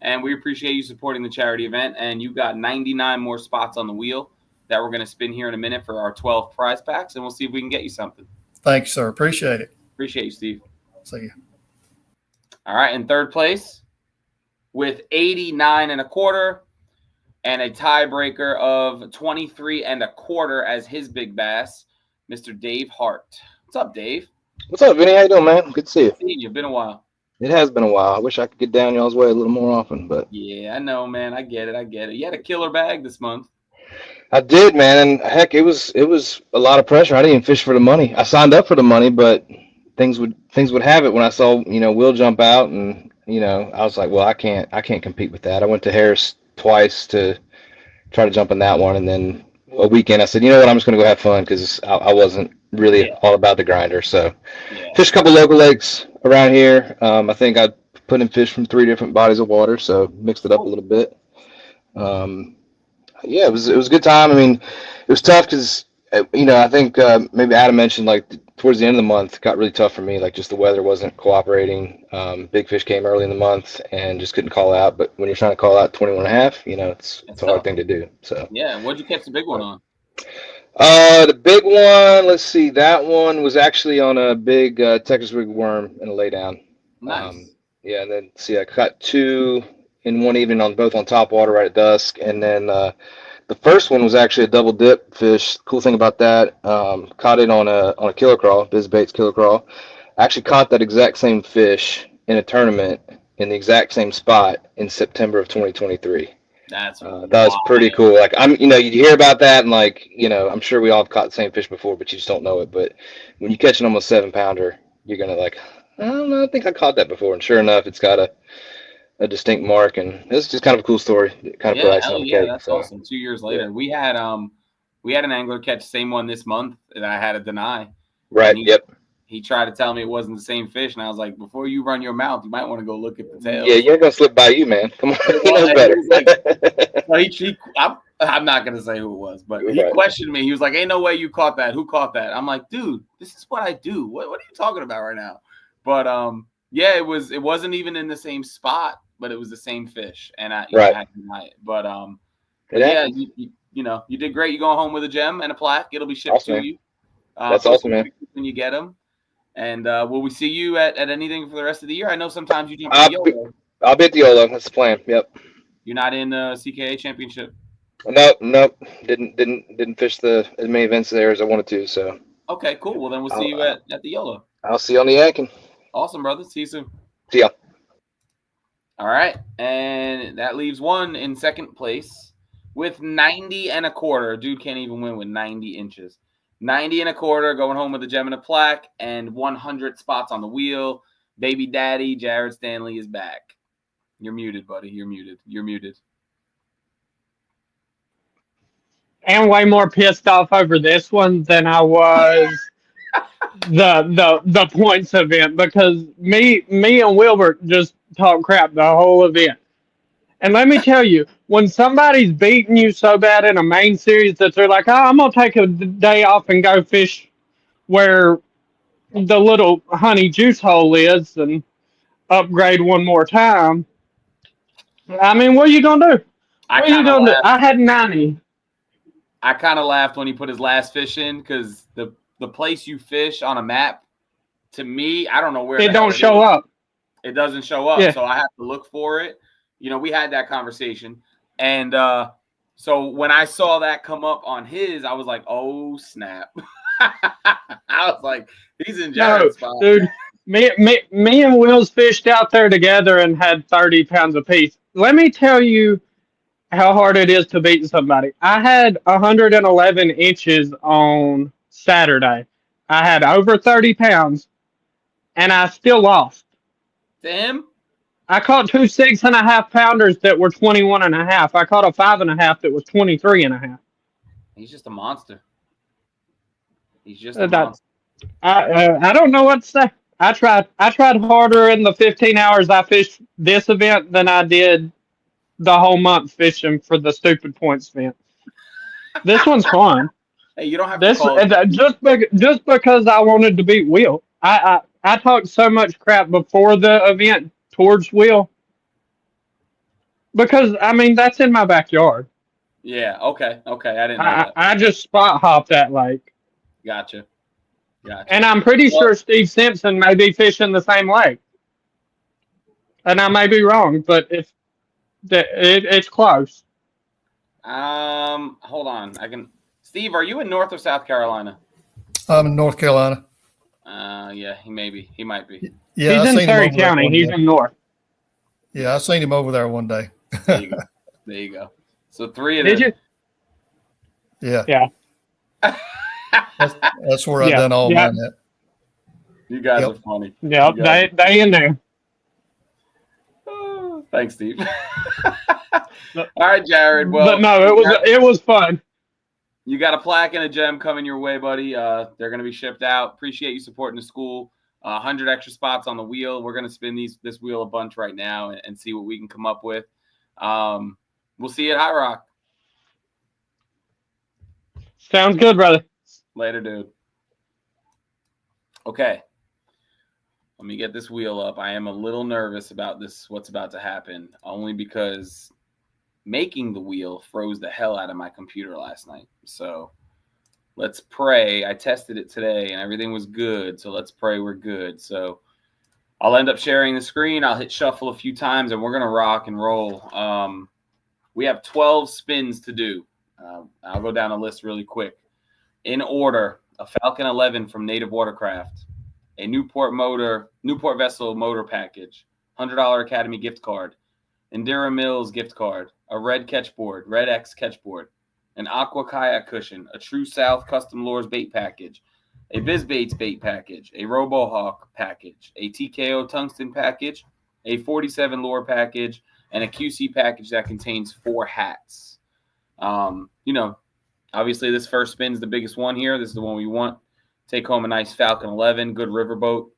and we appreciate you supporting the charity event. And you got 99 more spots on the wheel that we're going to spin here in a minute for our 12 prize packs, and we'll see if we can get you something. Thanks, sir. Appreciate it. Appreciate you, Steve. See you. All right, in third place with 89 1/4 and a tiebreaker of 23 1/4 as his big bass, Mr. Dave Hart. What's up, Dave? What's up, Vinny? How you doing, man? Good to see you. It's been a while. It has been a while. I wish I could get down y'all's way a little more often, but yeah, I know, man. I get it. You had a killer bag this month. I did, man. And heck, it was a lot of pressure. I didn't even fish for the money. I signed up for the money, but things would have it when I saw, Will jump out, and I was like, well, I can't compete with that. I went to Harris twice to try to jump in that one, and then a weekend I said, you know what, I'm just going to go have fun, because I wasn't really all about the grinder. So fished a couple local lakes around here. I think I put in fish from 3 different bodies of water, so mixed it up a little bit. It was a good time. I mean, it was tough because I think maybe Adam mentioned like towards the end of the month got really tough for me. Like just the weather wasn't cooperating. Big fish came early in the month and just couldn't call out. But when you're trying to call out 21 and a half, it's a hard thing to do. So yeah, what'd you catch the big one on? The big one, let's see, that one was actually on a big Texas rig worm in a laydown. Nice. Yeah, and then see, I caught 2 in one evening on both on top water right at dusk, and then the first one was actually a double dip fish. Cool thing about that, caught it on a killer crawl, Biz Baits killer crawl. I actually caught that exact same fish in a tournament in the exact same spot in September of 2023. That's that was pretty cool. Like you hear about that and like, I'm sure we all have caught the same fish before, but you just don't know it. But when you catch an almost 7-pounder, you're gonna like, I don't know, I think I caught that before. And sure enough, it's got a distinct mark, and it's just kind of a cool story. Kind of yeah, hell yeah, that's awesome. 2 years later, we had an angler catch the same one this month that I had to deny. Right. He tried to tell me it wasn't the same fish, and I was like, before you run your mouth, you might want to go look at the tail. Yeah, you're gonna slip by you, man. Come on, he knows better. I'm not gonna say who it was, but he questioned me. He was like, "Ain't no way you caught that. Who caught that?" I'm like, "Dude, this is what I do. What are you talking about right now?" But yeah, it wasn't even in the same spot, but it was the same fish, and I had to deny it. But yeah, you did great. You go home with a gem and a plaque. It'll be shipped to you. That's awesome, man. When you get them. And will we see you at anything for the rest of the year? I know sometimes you jump to YOLO. I'll be at the YOLO. That's the plan. Yep. You're not in the CKA championship? Nope. Didn't fish as many events there as I wanted to. So. Okay, cool. Well, then we'll see you at the YOLO. I'll see you on the Yankin. Awesome, brother. See you soon. See ya. All right, and that leaves one in second place with 90 and a quarter. Dude can't even win with 90 inches. 90 and a quarter, going home with a gem and a plaque, and 100 spots on the wheel. Baby daddy, Jared Stanley, is back. You're muted, buddy. You're muted. And way more pissed off over this one than I was the points event, because me and Wilbert just talked crap the whole event. And let me tell you, when somebody's beating you so bad in a main series that they're like, "Oh, I'm gonna take a day off and go fish where the little honey juice hole is and upgrade one more time." I mean, what are you gonna do? What are you gonna do? I had 90. I kind of laughed when he put his last fish in, because the place you fish on a map, to me, I don't know where it don't show up. It doesn't show up, so I have to look for it. We had that conversation, and so when I saw that come up on his, I was like, "Oh snap!" I was like, "He's in Jared's spot." Dude. Me and Wills fished out there together and had 30 pounds apiece. Let me tell you how hard it is to beat somebody. I had 111 inches on Saturday. I had over 30 pounds, and I still lost. Damn. I caught 2 6.5-pounders that were 21.5. I caught a 5.5 that was 23.5. He's just a monster. He's just a monster. I don't know what to say. I tried harder in the 15 hours I fished this event than I did the whole month fishing for the stupid points event. This one's fun. Hey, you don't have this to just because I wanted to beat Will. I talked so much crap before the event towards Will, because I mean that's in my backyard. Yeah. Okay. I didn't know that. I just spot hopped that lake. Gotcha. And I'm pretty sure Steve Simpson may be fishing the same lake. And I may be wrong, but it's close. Hold on. Steve, are you in North or South Carolina? I'm in North Carolina. Yeah, he might be. Yeah, he's in Terry County. He's in North. Yeah, I seen him over there one day. There you go. So 3 of them. Did you? Yeah. That's where I done all mine at. You guys are funny. Yep, they in there. Thanks, Steve. All right, Jared. Well, but no, it was fun. You got a plaque and a gem coming your way, buddy. They're going to be shipped out. Appreciate you supporting the school. 100 extra spots on the wheel. We're going to spin this wheel a bunch right now and see what we can come up with. We'll see you at High Rock. Sounds good, brother. Later, dude. Okay. Let me get this wheel up. I am a little nervous about this, what's about to happen, only because making the wheel froze the hell out of my computer last night. So let's pray. I tested it today and everything was good. So let's pray we're good. So I'll end up sharing the screen. I'll hit shuffle a few times and we're going to rock and roll. We have 12 spins to do. I'll go down the list really quick. In order, a Falcon 11 from Native Watercraft, a Newport Vessel motor package, $100 Academy gift card, Indira Mills gift card, a Red Catchboard, Red X Catchboard, an Aqua Kayak cushion, a True South Custom Lures bait package, a BizBaits bait package, a RoboHawk package, a TKO Tungsten package, a 47 lure package, and a QC package that contains 4 hats. Obviously this first spin is the biggest one here. This is the one we want. Take home a nice Falcon 11, good river boat,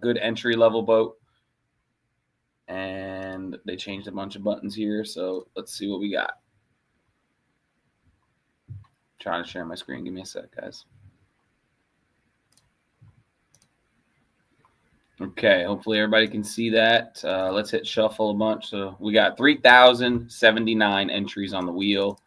good entry level boat. And they changed a bunch of buttons here. So let's see what we got. Trying to share my screen. Give me a sec, guys. Okay, hopefully everybody can see that. Let's hit shuffle a bunch. So we got 3,079 entries on the wheel.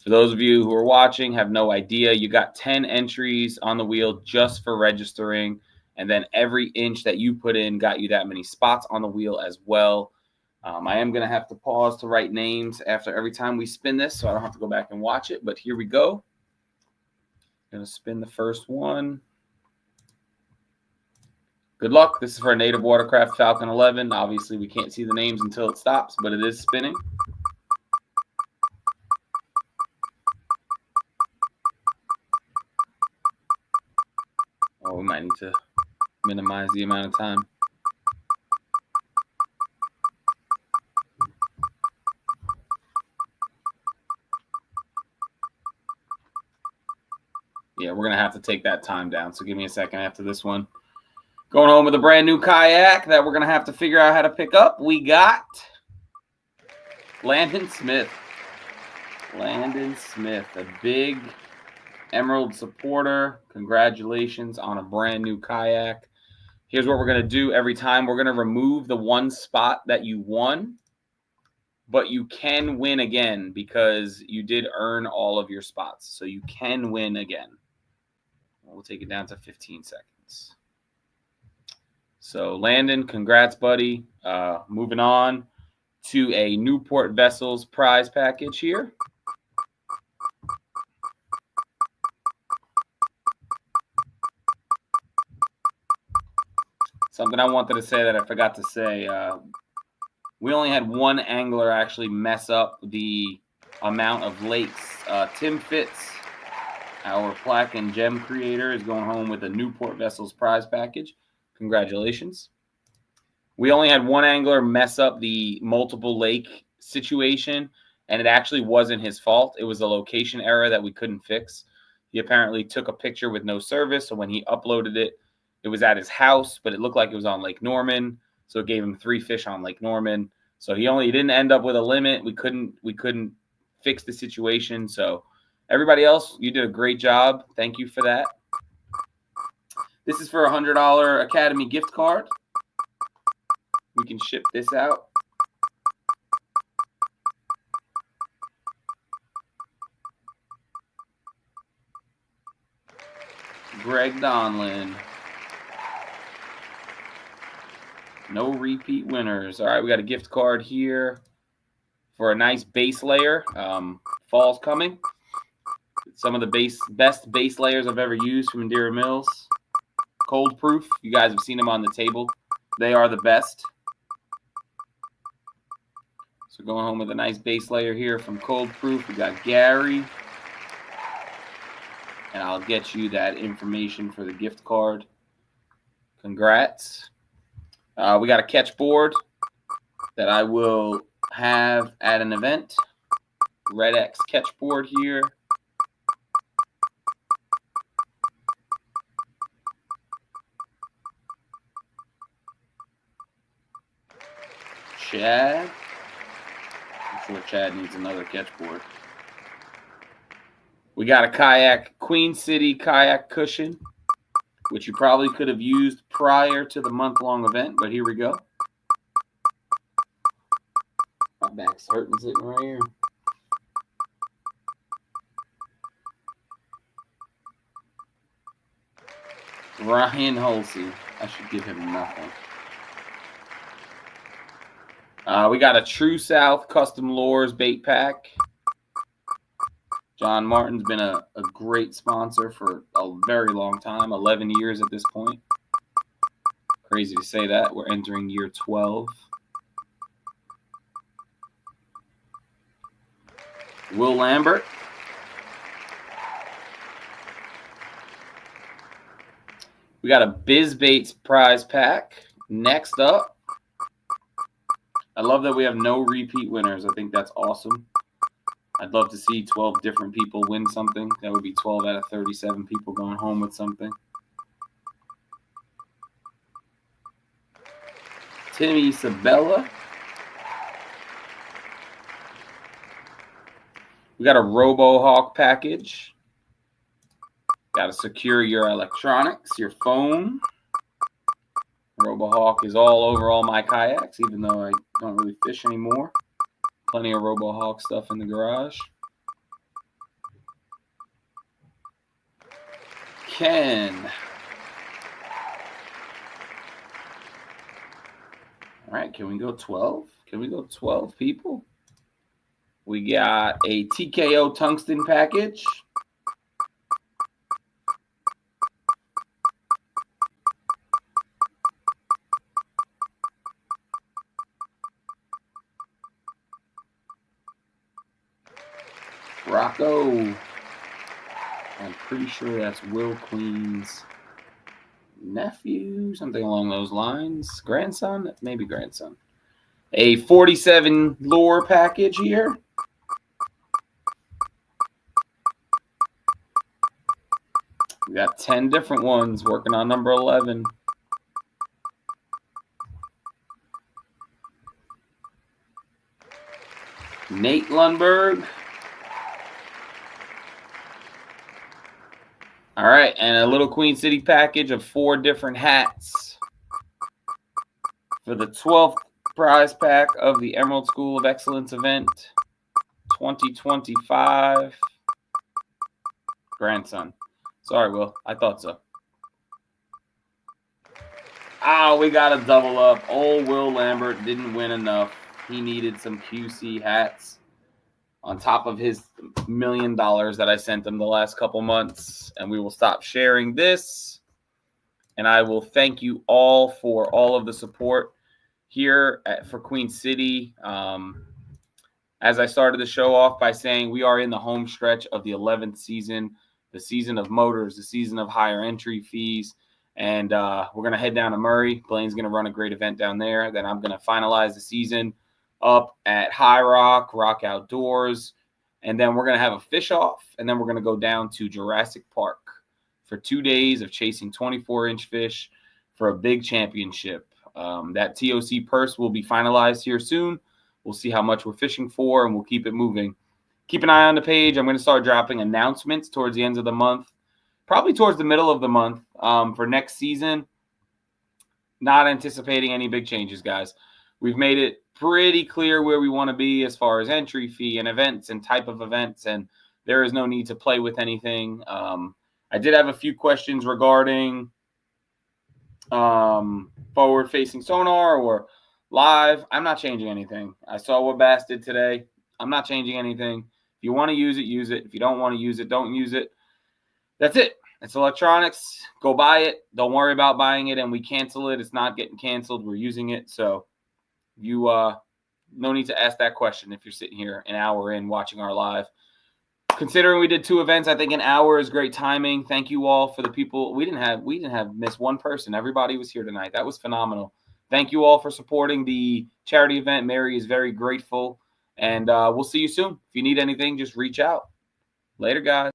For those of you who are watching, have no idea, you got 10 entries on the wheel just for registering. And then every inch that you put in got you that many spots on the wheel as well. I am going to have to pause to write names after every time we spin this, so I don't have to go back and watch it. But here we go. Going to spin the first one. Good luck. This is for a Native Watercraft Falcon 11. Obviously, we can't see the names until it stops, but it is spinning. Oh, we might need to minimize the amount of time. Yeah, we're going to have to take that time down. So give me a second after this one. Going home with a brand new kayak that we're going to have to figure out how to pick up. We got Landon Smith. Landon Smith, a big Emerald supporter. Congratulations on a brand new kayak. Here's what we're going to do every time. We're going to remove the one spot that you won, but you can win again because you did earn all of your spots. So you can win again. We'll take it down to 15 seconds. So Landon, congrats, buddy. Moving on to a Newport Vessels prize package here. Something I wanted to say that I forgot to say. We only had one angler actually mess up the amount of lakes. Tim Fitz, our plaque and gem creator, is going home with a Newport Vessels prize package. Congratulations. We only had one angler mess up the multiple lake situation, and it actually wasn't his fault. It was a location error that we couldn't fix. He apparently took a picture with no service, so when he uploaded it, it was at his house, but it looked like it was on Lake Norman, so it gave him 3 fish on Lake Norman. So he didn't end up with a limit. We couldn't fix the situation. So everybody else, you did a great job. Thank you for that. This is for a $100 Academy gift card. We can ship this out. Greg Donlin. No repeat winners. All right, we got a gift card here for a nice base layer. Fall's coming. Some of the best base layers I've ever used from Indira Mills. Cold proof. You guys have seen them on the table. They are the best. So going home with a nice base layer here from Cold Proof. We got Gary. And I'll get you that information for the gift card. Congrats. We got a catch board that I will have at an event. Red X catch board here. Chad. I'm sure Chad needs another catch board. We got a kayak, Queen City kayak cushion. which you probably could have used prior to the month-long event, but here we go. My back's hurting sitting right here. Ryan Hulsey. I should give him nothing. We got a True South Custom Lures bait pack. John Martin's been a great sponsor for a very long time, 11 years at this point. Crazy to say that. We're entering year 12. Will Lambert. We got a BizBaits prize pack. Next up, I love that we have no repeat winners. I think that's awesome. I'd love to see 12 different people win something. That would be 12 out of 37 people going home with something. Timmy Sabella. We got a RoboHawk package. Got to secure your electronics, your phone. RoboHawk is all over all my kayaks, even though I don't really fish anymore. Plenty of RoboHawk stuff in the garage. Ken. All right, can we go 12? Can we go 12 people? We got a TKO tungsten package. Rocco. I'm pretty sure that's Will Queen's nephew, something along those lines. Grandson? Maybe grandson. A 47 lure package here. We got 10 different ones working on number 11. Nate Lundberg. All right, and a little Queen City package of 4 different hats for the 12th prize pack of the Emerald School of Excellence event 2025. Grandson. Sorry, Will. I thought so. Oh, we got a double up. Old Will Lambert didn't win enough. He needed some QC hats on top of his $1 million that I sent him the last couple months. And we will stop sharing this. And I will thank you all for all of the support here for Queen City. As I started the show off by saying, we are in the home stretch of the 11th season, the season of motors, the season of higher entry fees. And we're going to head down to Murray. Blaine's going to run a great event down there. Then I'm going to finalize the season up at High Rock, Rock Outdoors. And then we're going to have a fish off. And then we're going to go down to Jurassic Park for 2 days of chasing 24-inch fish for a big championship. That TOC purse will be finalized here soon. We'll see how much we're fishing for, and we'll keep it moving. Keep an eye on the page. I'm going to start dropping announcements towards the end of the month, probably towards the middle of the month for next season. Not anticipating any big changes, guys. We've made it pretty clear where we want to be as far as entry fee and events and type of events, and there is no need to play with anything. I did have a few questions regarding forward-facing sonar or live. I'm not changing anything. I saw what Bass did today. I'm not changing anything. If you want to use it, use it. If you don't want to use it, don't use it. That's it. It's electronics. Go buy it. Don't worry about buying it and we cancel it. It's not getting canceled. We're using it. So you no need to ask that question if you're sitting here an hour in watching our live. Considering we did 2 events, I think an hour is great timing. Thank you all for the people. We didn't have missed one person. Everybody was here tonight. That was phenomenal. Thank you all for supporting the charity event. Mary is very grateful. And we'll see you soon. If you need anything, just reach out. Later, guys.